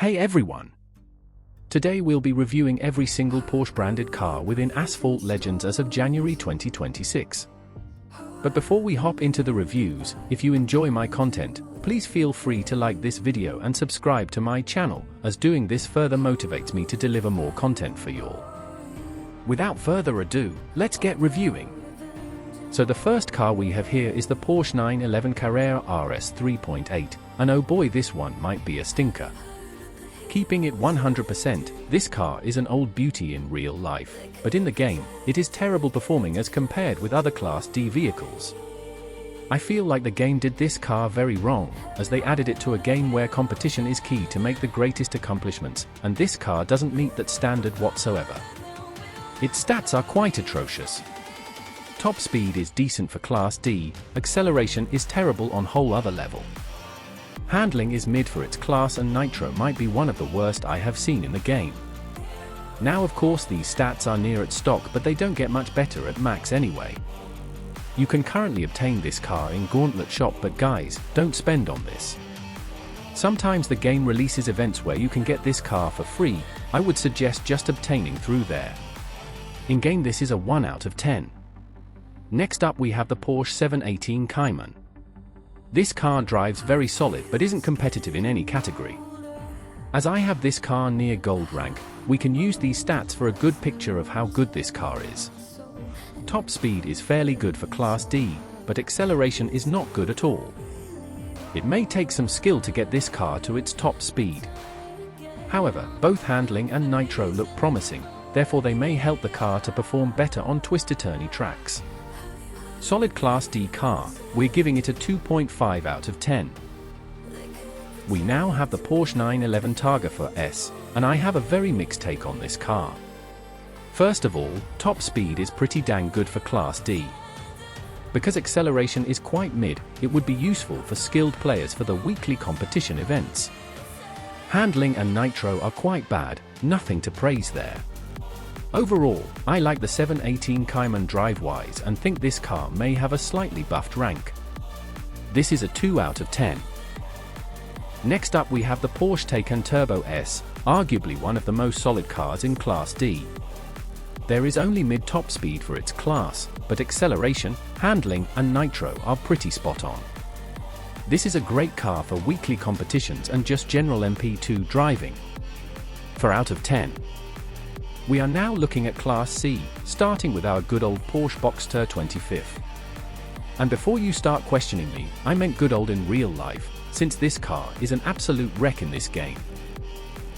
Hey everyone! Today we'll be reviewing every single Porsche branded car within Asphalt Legends as of January 2026. But before we hop into the reviews, if you enjoy my content, please feel free to like this video and subscribe to my channel, as doing this further motivates me to deliver more content for you all. Without further ado, let's get reviewing. So the first car we have here is the Porsche 911 Carrera RS 3.8, and oh boy, this one might be a stinker. Keeping it 100%, this car is an old beauty in real life, but in the game, it is terrible performing as compared with other Class D vehicles. I feel like the game did this car very wrong, as they added it to a game where competition is key to make the greatest accomplishments, and this car doesn't meet that standard whatsoever. Its stats are quite atrocious. Top speed is decent for Class D, acceleration is terrible on whole other level. Handling is mid for its class, and nitro might be one of the worst I have seen in the game. Now of course these stats are near at stock, but they don't get much better at max anyway. You can currently obtain this car in Gauntlet shop, but guys, don't spend on this. Sometimes the game releases events where you can get this car for free. I would suggest just obtaining through there. In game this is a 1 out of 10. Next up we have the Porsche 718 Cayman. This car drives very solid but isn't competitive in any category. As I have this car near gold rank, we can use these stats for a good picture of how good this car is. Top speed is fairly good for Class D, but acceleration is not good at all. It may take some skill to get this car to its top speed. However, both handling and nitro look promising, therefore they may help the car to perform better on twisty-turny tracks. Solid Class D car, we're giving it a 2.5 out of 10. We now have the Porsche 911 Targa for S, and I have a very mixed take on this car. First of all, top speed is pretty dang good for Class D. Because acceleration is quite mid, it would be useful for skilled players for the weekly competition events. Handling and nitro are quite bad, nothing to praise there. Overall, I like the 718 Cayman drive-wise and think this car may have a slightly buffed rank. This is a 2 out of 10. Next up we have the Porsche Taycan Turbo S, arguably one of the most solid cars in Class D. There is only mid-top speed for its class, but acceleration, handling, and nitro are pretty spot on. This is a great car for weekly competitions and just general MP2 driving. 4 out of 10. We are now looking at Class C, starting with our good old Porsche Boxster 25th. And before you start questioning me, I meant good old in real life, since this car is an absolute wreck in this game.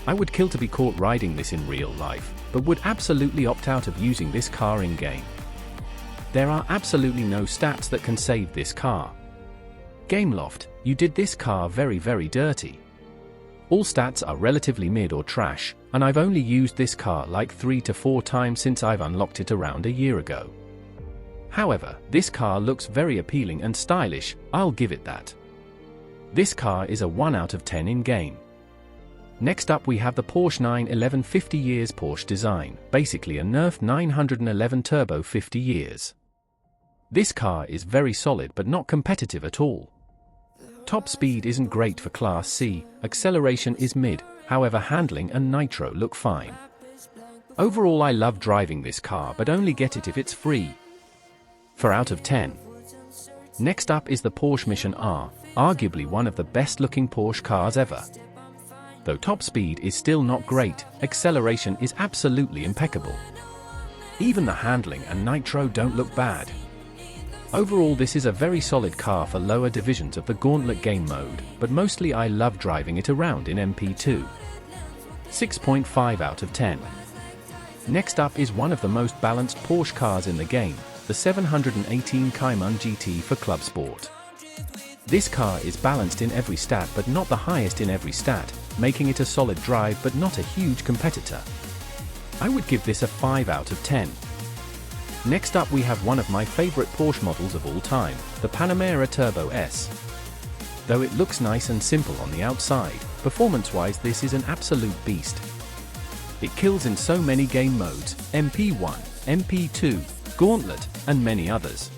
I would kill to be caught riding this in real life, but would absolutely opt out of using this car in game. There are absolutely no stats that can save this car. Gameloft, you did this car very dirty. All stats are relatively mid or trash, and I've only used this car like 3 to 4 times since I've unlocked it around a year ago. However, this car looks very appealing and stylish, I'll give it that. This car is a 1 out of 10 in game. Next up we have the Porsche 911 50 years Porsche design, basically a nerfed 911 Turbo 50 years. This car is very solid but not competitive at all. Top speed isn't great for Class C, acceleration is mid, however handling and nitro look fine. Overall I love driving this car but only get it if it's free. 4 out of 10. Next up is the Porsche Mission R, arguably one of the best looking Porsche cars ever. Though top speed is still not great, acceleration is absolutely impeccable. Even the handling and nitro don't look bad. Overall this is a very solid car for lower divisions of the Gauntlet game mode, but mostly I love driving it around in MP2. 6.5 out of 10. Next up is one of the most balanced Porsche cars in the game, the 718 Cayman GT for Club Sport. This car is balanced in every stat but not the highest in every stat, making it a solid drive but not a huge competitor. I would give this a 5 out of 10. Next up we have one of my favorite Porsche models of all time, the Panamera Turbo S. Though it looks nice and simple on the outside, performance-wise this is an absolute beast. It kills in so many game modes, MP1, MP2, Gauntlet, and many others.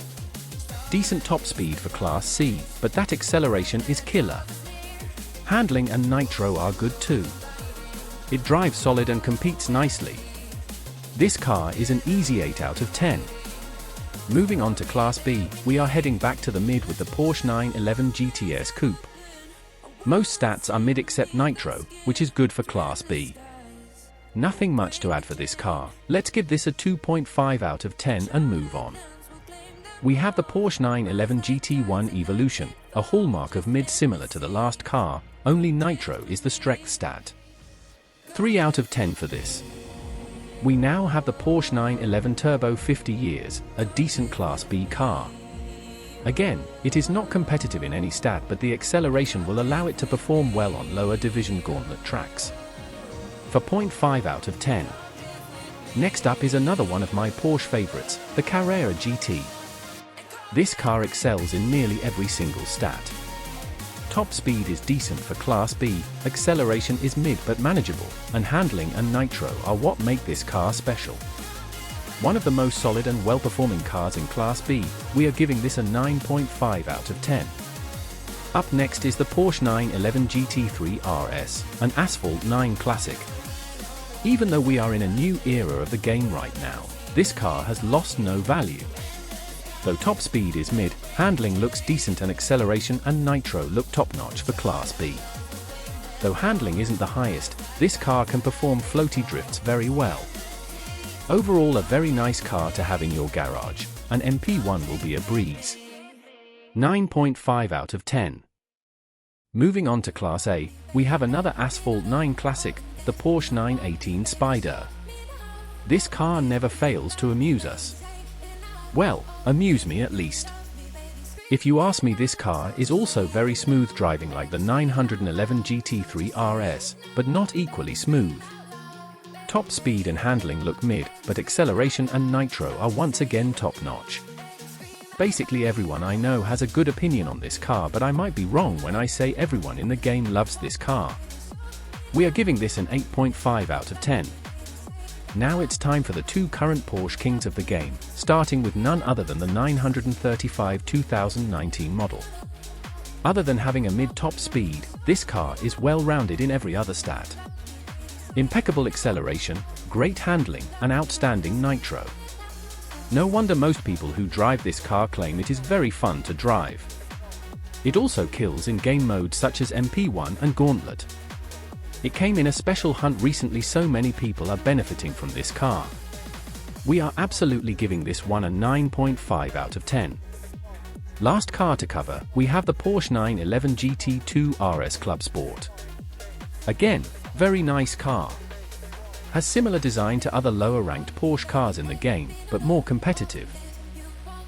Decent top speed for Class C, but that acceleration is killer. Handling and nitro are good too. It drives solid and competes nicely. This car is an easy 8 out of 10. Moving on to Class B, we are heading back to the mid with the Porsche 911 GTS Coupe. Most stats are mid except nitro, which is good for Class B. Nothing much to add for this car. Let's give this a 2.5 out of 10 and move on. We have the Porsche 911 GT1 Evolution, a hallmark of mid similar to the last car, only nitro is the strength stat. 3 out of 10 for this. We now have the Porsche 911 Turbo 50 years, a decent Class B car. Again, it is not competitive in any stat, but the acceleration will allow it to perform well on lower division gauntlet tracks. For 0.5 out of 10. Next up is another one of my Porsche favorites, the Carrera GT. This car excels in nearly every single stat. Top speed is decent for Class B, acceleration is mid but manageable, and handling and nitro are what make this car special. One of the most solid and well-performing cars in Class B, we are giving this a 9.5 out of 10. Up next is the Porsche 911 GT3 RS, an Asphalt 9 classic. Even though we are in a new era of the game right now, this car has lost no value. Though top speed is mid, handling looks decent and acceleration and nitro look top-notch for Class B. Though handling isn't the highest, this car can perform floaty drifts very well. Overall a very nice car to have in your garage, an MP1 will be a breeze. 9.5 out of 10. Moving on to Class A, we have another Asphalt 9 classic, the Porsche 918 Spider. This car never fails to amuse us. Well, amuse me at least. If you ask me, this car is also very smooth driving like the 911 GT3 RS, but not equally smooth. Top speed and handling look mid, but acceleration and nitro are once again top-notch. Basically everyone I know has a good opinion on this car, but I might be wrong when I say everyone in the game loves this car. We are giving this an 8.5 out of 10. Now it's time for the two current Porsche kings of the game, starting with none other than the 935 2019 model. Other than having a mid-top speed, this car is well-rounded in every other stat. Impeccable acceleration, great handling, and outstanding nitro. No wonder most people who drive this car claim it is very fun to drive. It also kills in game modes such as MP1 and Gauntlet. It came in a special hunt recently, so many people are benefiting from this car. We are absolutely giving this one a 9.5 out of 10. Last car to cover, we have the Porsche 911 GT2 RS Club Sport. Again, very nice car. Has similar design to other lower-ranked Porsche cars in the game, but more competitive.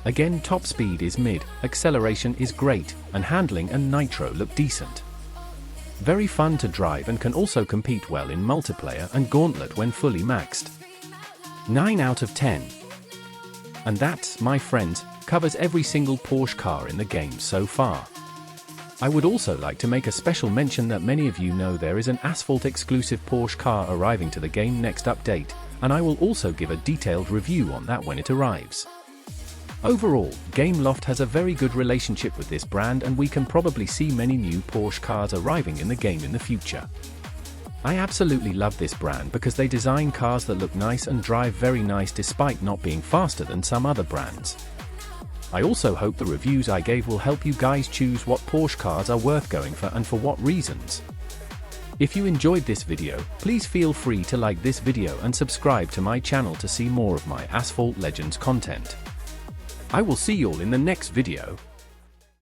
Again, top speed is mid, acceleration is great, and handling and nitro look decent. Very fun to drive and can also compete well in multiplayer and Gauntlet when fully maxed. 9 out of 10. And that, my friends, covers every single Porsche car in the game so far. I would also like to make a special mention that many of you know there is an Asphalt exclusive Porsche car arriving to the game next update, and I will also give a detailed review on that when it arrives. Overall, Gameloft has a very good relationship with this brand, and we can probably see many new Porsche cars arriving in the game in the future. I absolutely love this brand because they design cars that look nice and drive very nice despite not being faster than some other brands. I also hope the reviews I gave will help you guys choose what Porsche cars are worth going for and for what reasons. If you enjoyed this video, please feel free to like this video and subscribe to my channel to see more of my Asphalt Legends content. I will see you all in the next video.